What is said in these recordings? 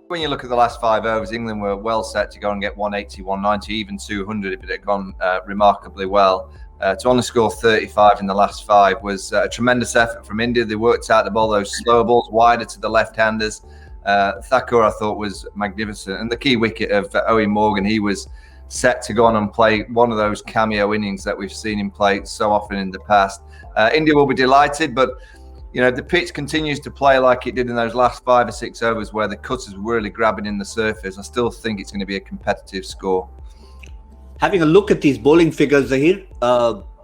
when you look at the last 5 overs, England were well set to go and get 180, 190, even 200 if it had gone remarkably well. To only score 35 in the last 5 was a tremendous effort from India. They worked out the ball, those slow balls wider to the left-handers. Thakur, I thought, was magnificent. And the key wicket of Owen Morgan, he was set to go on and play one of those cameo innings that we've seen him play so often in the past. India will be delighted, but the pitch continues to play like it did in those last 5 or 6 overs where the cutters were really grabbing in the surface. I still think it's going to be a competitive score. Having a look at these bowling figures, Zaheer,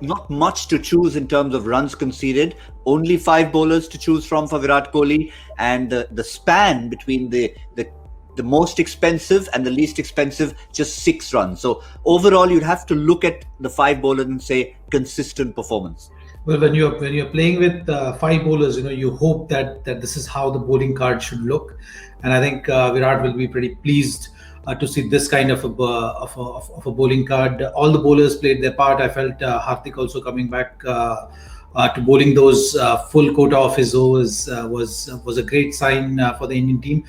not much to choose in terms of runs conceded. Only 5 bowlers to choose from for Virat Kohli, and the span between the most expensive and the least expensive, just 6 runs. So overall, you'd have to look at the 5 bowlers and say consistent performance. Well, when you're playing with 5 bowlers, you hope that this is how the bowling card should look, and I think Virat will be pretty pleased to see this kind of a bowling card. All the bowlers played their part. I felt Hardik also coming back to bowling those full quota of his overs was a great sign for the Indian team.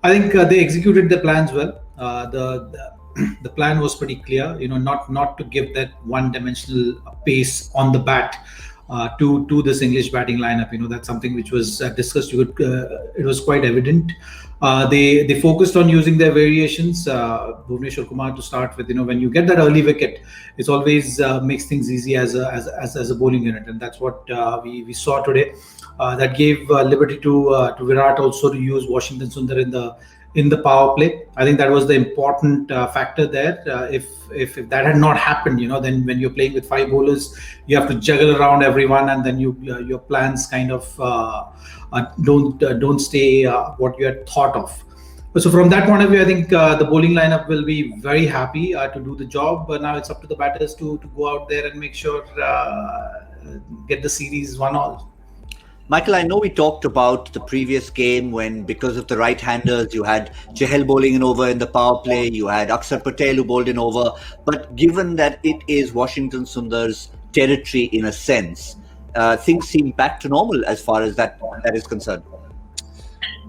I think they executed the plans well. The plan was pretty clear. Not to give that one-dimensional pace on the bat to this English batting lineup. That's something which was discussed. It was quite evident. They focused on using their variations. Bhuvneshwar Kumar to start with. When you get that early wicket, it's always makes things easy as a bowling unit, and that's what we saw today. That gave liberty to Virat also to use Washington Sundar in the power play. I think that was the important factor there. If that had not happened, then when you're playing with 5 bowlers, you have to juggle around everyone, and then your plans kind of don't stay what you had thought of. So from that point of view, I think the bowling lineup will be very happy to do the job. But now it's up to the batters to go out there and make sure get the series 1-all. Michael, I know we talked about the previous game when, because of the right-handers, you had Chahal bowling an over in the power play, you had Akshar Patel who bowled an over. But given that it is Washington Sundar's territory in a sense, things seem back to normal as far as that is concerned.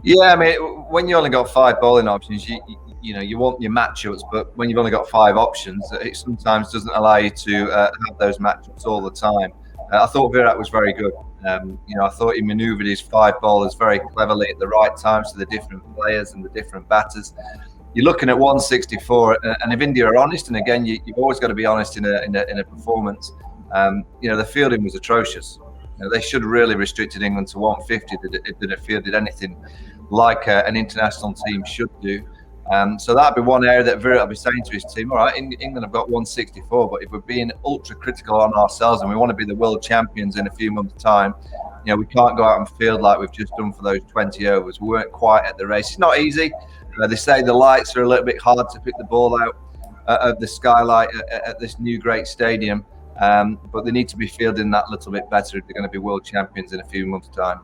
Yeah, I mean, when you only got 5 bowling options, you want your matchups, but when you've only got 5 options, it sometimes doesn't allow you to have those matchups all the time. I thought Virat was very good. I thought he manoeuvred his 5 bowlers very cleverly at the right times to the different players and the different batters. You're looking at 164, and if India are honest, and again, you've always got to be honest in a performance. The fielding was atrocious. They should have really restricted England to 150 if they'd have fielded anything like an international team should do. So that'd be one area that Virat will be saying to his team, all right, England have got 164, but if we're being ultra critical on ourselves and we want to be the world champions in a few months' time, we can't go out and field like we've just done for those 20 overs. We weren't quite at the race. It's not easy. They say the lights are a little bit hard to pick the ball out of the skylight at this new great stadium, but they need to be fielding that little bit better if they're going to be world champions in a few months' time.